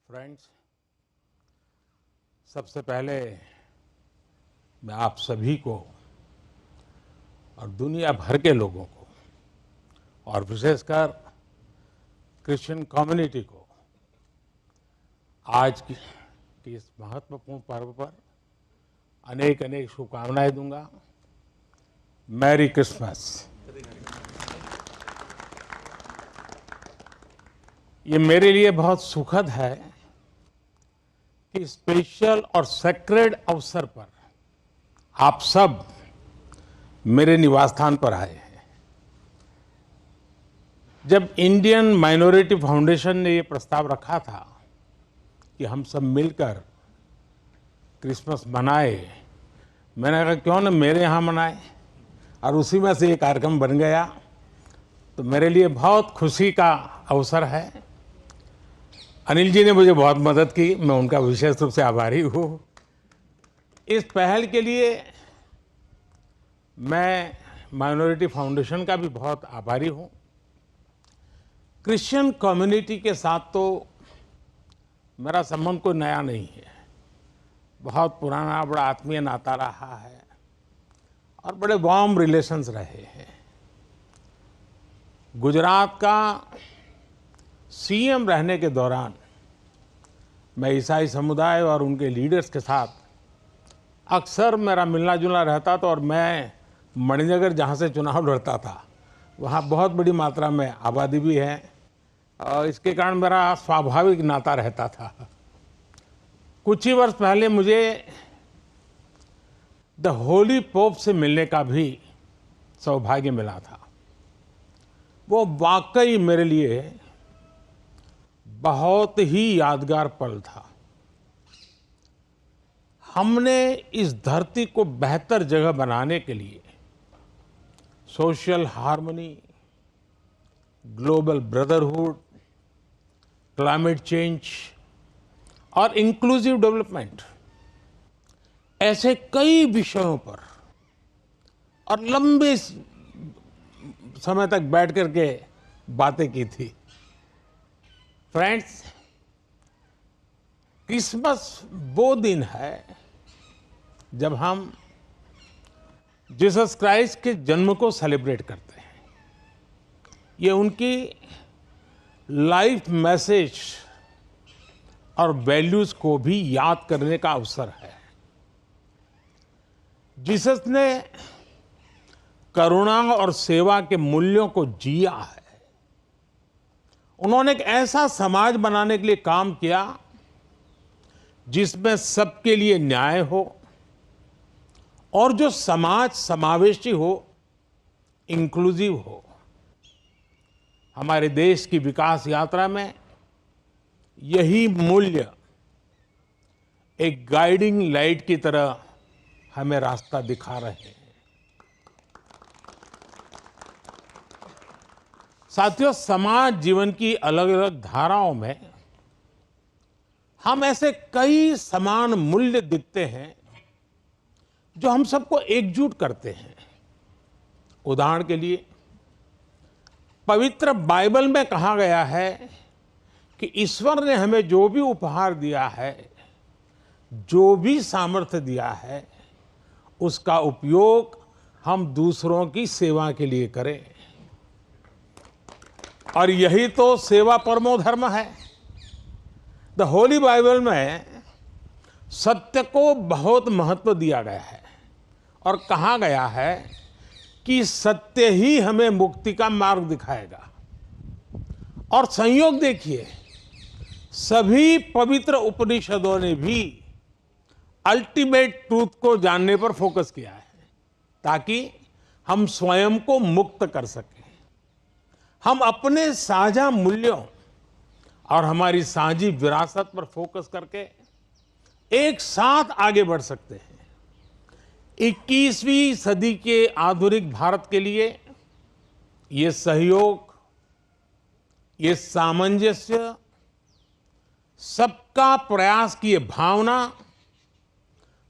Friends, सबसे पहले मैं आप सभी को और दुनिया भर के लोगों को और विशेषकर क्रिश्चियन कम्युनिटी को आज की इस महत्वपूर्ण पर्व पर अनेक अनेक शुभकामनाएं दूंगा। Merry Christmas. ये मेरे लिए बहुत सुखद है कि स्पेशल और सेक्रेड अवसर पर आप सब मेरे निवास स्थान पर आए हैं। जब इंडियन माइनॉरिटी फाउंडेशन ने ये प्रस्ताव रखा था कि हम सब मिलकर क्रिसमस मनाए, मैंने कहा क्यों न मेरे यहाँ मनाए, और उसी में से ये कार्यक्रम बन गया। तो मेरे लिए बहुत खुशी का अवसर है। अनिल जी ने मुझे बहुत मदद की, मैं उनका विशेष रूप से आभारी हूँ। इस पहल के लिए मैं माइनॉरिटी फाउंडेशन का भी बहुत आभारी हूँ। क्रिश्चियन कम्युनिटी के साथ तो मेरा संबंध कोई नया नहीं है, बहुत पुराना बड़ा आत्मीय नाता रहा है और बड़े वार्म रिलेशंस रहे हैं। गुजरात का सीएम रहने के दौरान मैं ईसाई समुदाय और उनके लीडर्स के साथ अक्सर मेरा मिलना जुलना रहता था, और मैं मणिनगर जहाँ से चुनाव लड़ता था वहाँ बहुत बड़ी मात्रा में आबादी भी है और इसके कारण मेरा स्वाभाविक नाता रहता था। कुछ ही वर्ष पहले मुझे द होली पोप से मिलने का भी सौभाग्य मिला था। वो वाकई मेरे लिए बहुत ही यादगार पल था। हमने इस धरती को बेहतर जगह बनाने के लिए social harmony, global brotherhood, climate change और इंक्लूसिव डेवलपमेंट ऐसे कई विषयों पर और लंबे समय तक बैठ करके बातें की थी। फ्रेंड्स, क्रिसमस वो दिन है जब हम जीसस क्राइस्ट के जन्म को सेलिब्रेट करते हैं। ये उनकी लाइफ मैसेज और वैल्यूज को भी याद करने का अवसर है। जीसस ने करुणा और सेवा के मूल्यों को जिया है। उन्होंने एक ऐसा समाज बनाने के लिए काम किया जिसमें सबके लिए न्याय हो और जो समाज समावेशी हो, इंक्लूसिव हो। हमारे देश की विकास यात्रा में यही मूल्य एक गाइडिंग लाइट की तरह हमें रास्ता दिखा रहे हैं। साथियों, समाज जीवन की अलग अलग धाराओं में हम ऐसे कई समान मूल्य दिखते हैं जो हम सबको एकजुट करते हैं। उदाहरण के लिए, पवित्र बाइबल में कहा गया है कि ईश्वर ने हमें जो भी उपहार दिया है, जो भी सामर्थ्य दिया है, उसका उपयोग हम दूसरों की सेवा के लिए करें। और यही तो सेवा परमो धर्म है। द होली बाइबल में सत्य को बहुत महत्व दिया गया है और कहा गया है कि सत्य ही हमें मुक्ति का मार्ग दिखाएगा। और संयोग देखिए, सभी पवित्र उपनिषदों ने भी अल्टीमेट ट्रूथ को जानने पर फोकस किया है ताकि हम स्वयं को मुक्त कर सकें। हम अपने साझा मूल्यों और हमारी साझी विरासत पर फोकस करके एक साथ आगे बढ़ सकते हैं। 21वीं सदी के आधुनिक भारत के लिए ये सहयोग, ये सामंजस्य, सबका प्रयास की ये भावना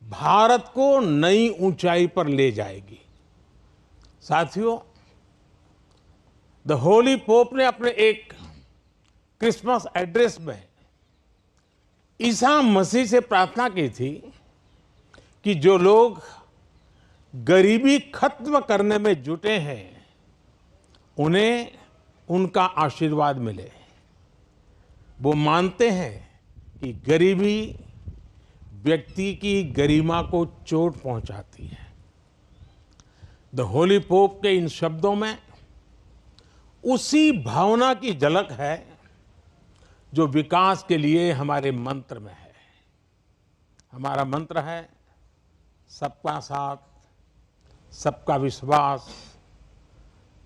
भारत को नई ऊंचाई पर ले जाएगी। साथियों, द होली पोप ने अपने एक क्रिसमस एड्रेस में ईसा मसीह से प्रार्थना की थी कि जो लोग गरीबी खत्म करने में जुटे हैं उन्हें उनका आशीर्वाद मिले। वो मानते हैं कि गरीबी व्यक्ति की गरिमा को चोट पहुंचाती है। द होली पोप के इन शब्दों में उसी भावना की झलक है जो विकास के लिए हमारे मंत्र में है। हमारा मंत्र है सबका साथ, सबका विश्वास,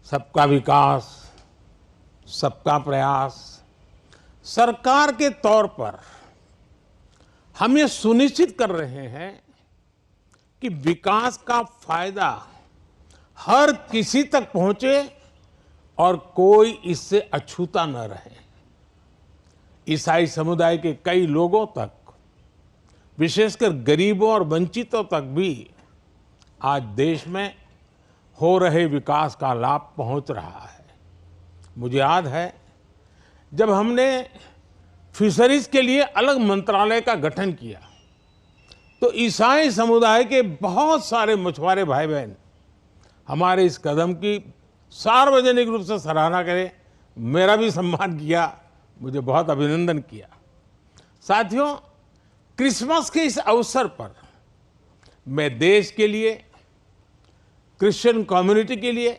सबका विकास, सबका प्रयास। सरकार के तौर पर हम ये सुनिश्चित कर रहे हैं कि विकास का फायदा हर किसी तक पहुंचे और कोई इससे अछूता न रहे। ईसाई समुदाय के कई लोगों तक, विशेषकर गरीबों और वंचितों तक भी आज देश में हो रहे विकास का लाभ पहुंच रहा है। मुझे याद है जब हमने फिशरीज के लिए अलग मंत्रालय का गठन किया तो ईसाई समुदाय के बहुत सारे मछुआरे भाई बहन हमारे इस कदम की सार्वजनिक रूप से सराहना करें, मेरा भी सम्मान किया, मुझे बहुत अभिनंदन किया। साथियों, क्रिसमस के इस अवसर पर मैं देश के लिए, क्रिश्चियन कम्युनिटी के लिए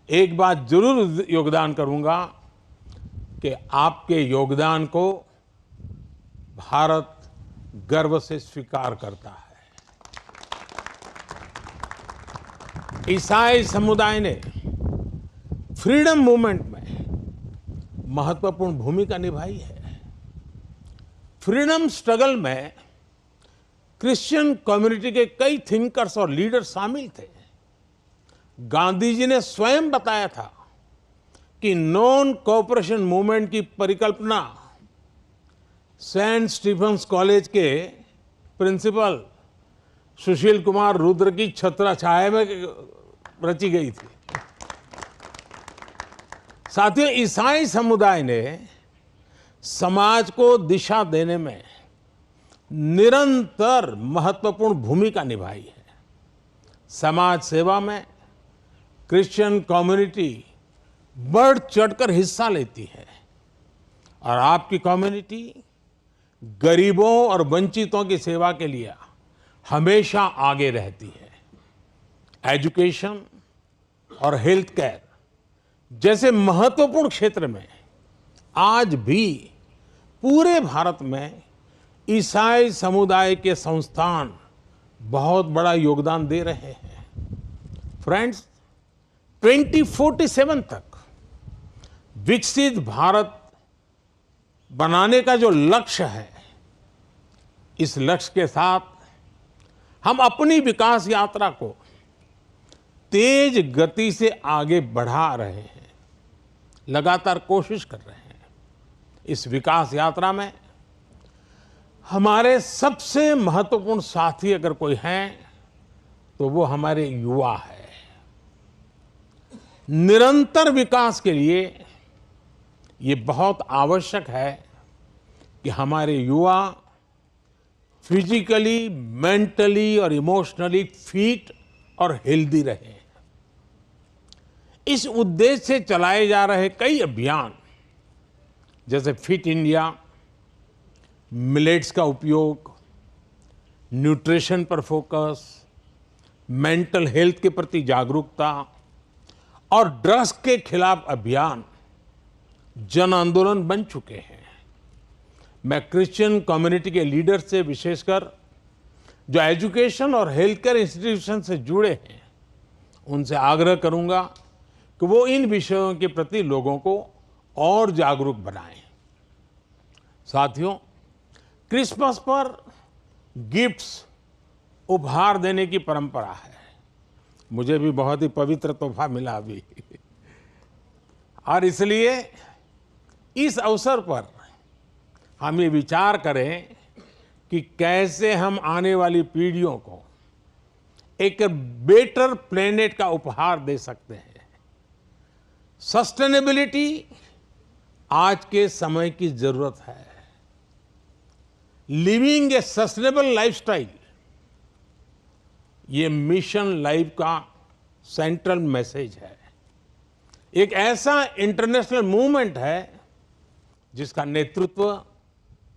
एक बात जरूर योगदान करूंगा कि आपके योगदान को भारत गर्व से स्वीकार करता है। ईसाई समुदाय ने फ्रीडम मूवमेंट में महत्वपूर्ण भूमिका निभाई है। फ्रीडम स्ट्रगल में क्रिश्चियन कम्युनिटी के कई थिंकर्स और लीडर शामिल थे। गांधी जी ने स्वयं बताया था कि नॉन कोऑपरेशन मूवमेंट की परिकल्पना सेंट स्टीफेंस कॉलेज के प्रिंसिपल सुशील कुमार रुद्र की छत्रछाया में रची गई थी। साथियों, ईसाई समुदाय ने समाज को दिशा देने में निरंतर महत्वपूर्ण भूमिका निभाई है। समाज सेवा में क्रिश्चियन कम्युनिटी बढ़ चढ़कर हिस्सा लेती है और आपकी कम्युनिटी गरीबों और वंचितों की सेवा के लिए हमेशा आगे रहती है। एजुकेशन और हेल्थ केयर जैसे महत्वपूर्ण क्षेत्र में आज भी पूरे भारत में ईसाई समुदाय के संस्थान बहुत बड़ा योगदान दे रहे हैं। फ्रेंड्स, 2047 तक विकसित भारत बनाने का जो लक्ष्य है, इस लक्ष्य के साथ हम अपनी विकास यात्रा को तेज गति से आगे बढ़ा रहे हैं, लगातार कोशिश कर रहे हैं। इस विकास यात्रा में हमारे सबसे महत्वपूर्ण साथी अगर कोई हैं तो वो हमारे युवा है। निरंतर विकास के लिए ये बहुत आवश्यक है कि हमारे युवा फिजिकली, मेंटली और इमोशनली फिट और हेल्दी रहें। इस उद्देश्य से चलाए जा रहे कई अभियान जैसे फिट इंडिया, मिलेट्स का उपयोग, न्यूट्रिशन पर फोकस, मेंटल हेल्थ के प्रति जागरूकता और ड्रग्स के खिलाफ अभियान जन आंदोलन बन चुके हैं। मैं क्रिश्चियन कम्युनिटी के लीडर से, विशेषकर जो एजुकेशन और हेल्थ केयर इंस्टीट्यूशन से जुड़े हैं, उनसे आग्रह करूंगा कि वो इन विषयों के प्रति लोगों को और जागरूक बनाएं। साथियों, क्रिसमस पर गिफ्ट्स उपहार देने की परंपरा है। मुझे भी बहुत ही पवित्र तोहफा मिला अभी और इसलिए इस अवसर पर हम ये विचार करें कि कैसे हम आने वाली पीढ़ियों को एक बेटर प्लेनेट का उपहार दे सकते हैं। सस्टेनेबिलिटी आज के समय की जरूरत है। लिविंग ए सस्टेनेबल लाइफस्टाइल, ये मिशन लाइफ का सेंट्रल मैसेज है। एक ऐसा इंटरनेशनल मूवमेंट है जिसका नेतृत्व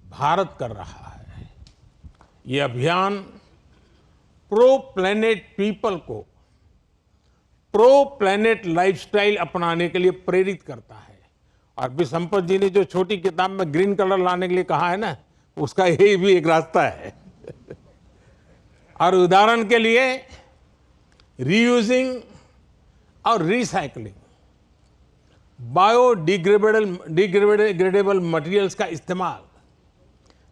भारत कर रहा है। ये अभियान प्रो प्लैनेट पीपल को प्रो प्लैनेट लाइफस्टाइल अपनाने के लिए प्रेरित करता है। और भी संपत जी ने जो छोटी किताब में ग्रीन कलर लाने के लिए कहा है ना, उसका यही भी एक रास्ता है। और उदाहरण के लिए रीयूजिंग और रिसाइकलिंग, बायोडिग्रेडेबल मटेरियल्स का इस्तेमाल,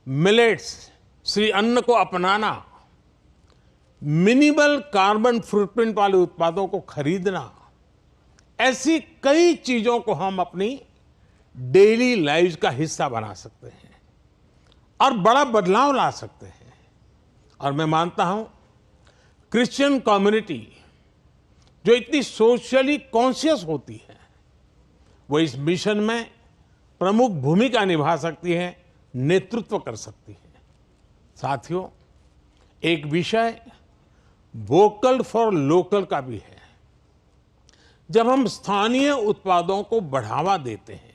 मिलेट्स श्री अन्न को अपनाना, मिनिमल कार्बन फुटप्रिंट वाले उत्पादों को खरीदना, ऐसी कई चीजों को हम अपनी डेली लाइफ का हिस्सा बना सकते हैं और बड़ा बदलाव ला सकते हैं। और मैं मानता हूं क्रिश्चियन कम्युनिटी जो इतनी सोशली कॉन्शियस होती है, वो इस मिशन में प्रमुख भूमिका निभा सकती है, नेतृत्व कर सकती है। साथियों, एक विषय वोकल फॉर लोकल का भी है। जब हम स्थानीय उत्पादों को बढ़ावा देते हैं,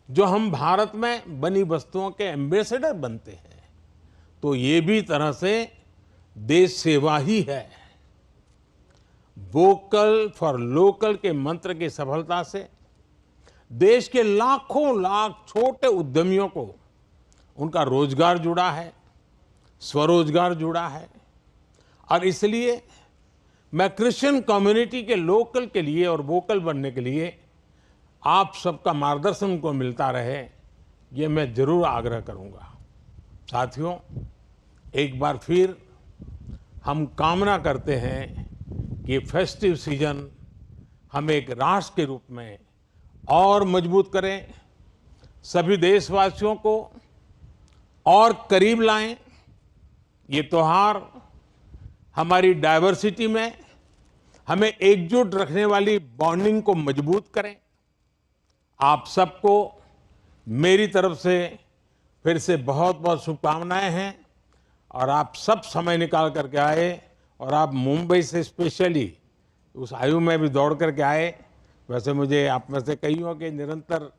जो हम भारत में बनी वस्तुओं के एम्बेसडर बनते हैं, तो ये भी तरह से देश सेवा ही है। वोकल फॉर लोकल के मंत्र की सफलता से देश के लाखों लाख छोटे उद्यमियों को उनका रोजगार जुड़ा है, स्वरोजगार जुड़ा है। और इसलिए मैं क्रिश्चियन कम्युनिटी के लोकल के लिए और वोकल बनने के लिए आप सबका मार्गदर्शन उनको मिलता रहे, ये मैं जरूर आग्रह करूंगा। साथियों, एक बार फिर हम कामना करते हैं कि फेस्टिव सीजन हम एक राष्ट्र के रूप में और मजबूत करें, सभी देशवासियों को और करीब लाएं। ये त्योहार हमारी डाइवर्सिटी में हमें एकजुट रखने वाली बॉन्डिंग को मजबूत करें। आप सबको मेरी तरफ से फिर से बहुत बहुत शुभकामनाएं हैं। और आप सब समय निकाल करके आए, और आप मुंबई से स्पेशली उस आयु में भी दौड़ करके आए। वैसे मुझे आप में से कईयों के निरंतर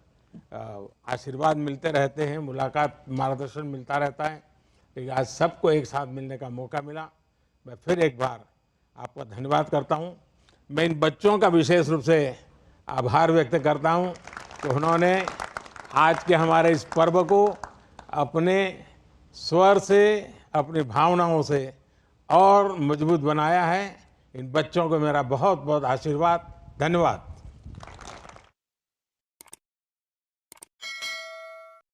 आशीर्वाद मिलते रहते हैं, मुलाकात, मार्गदर्शन मिलता रहता है, लेकिन आज सबको एक साथ मिलने का मौका मिला। मैं फिर एक बार आपका धन्यवाद करता हूं। मैं इन बच्चों का विशेष रूप से आभार व्यक्त करता हूं कि उन्होंने आज के हमारे इस पर्व को अपने स्वर से, अपनी भावनाओं से और मजबूत बनाया है। इन बच्चों को मेरा बहुत बहुत आशीर्वाद, धन्यवाद।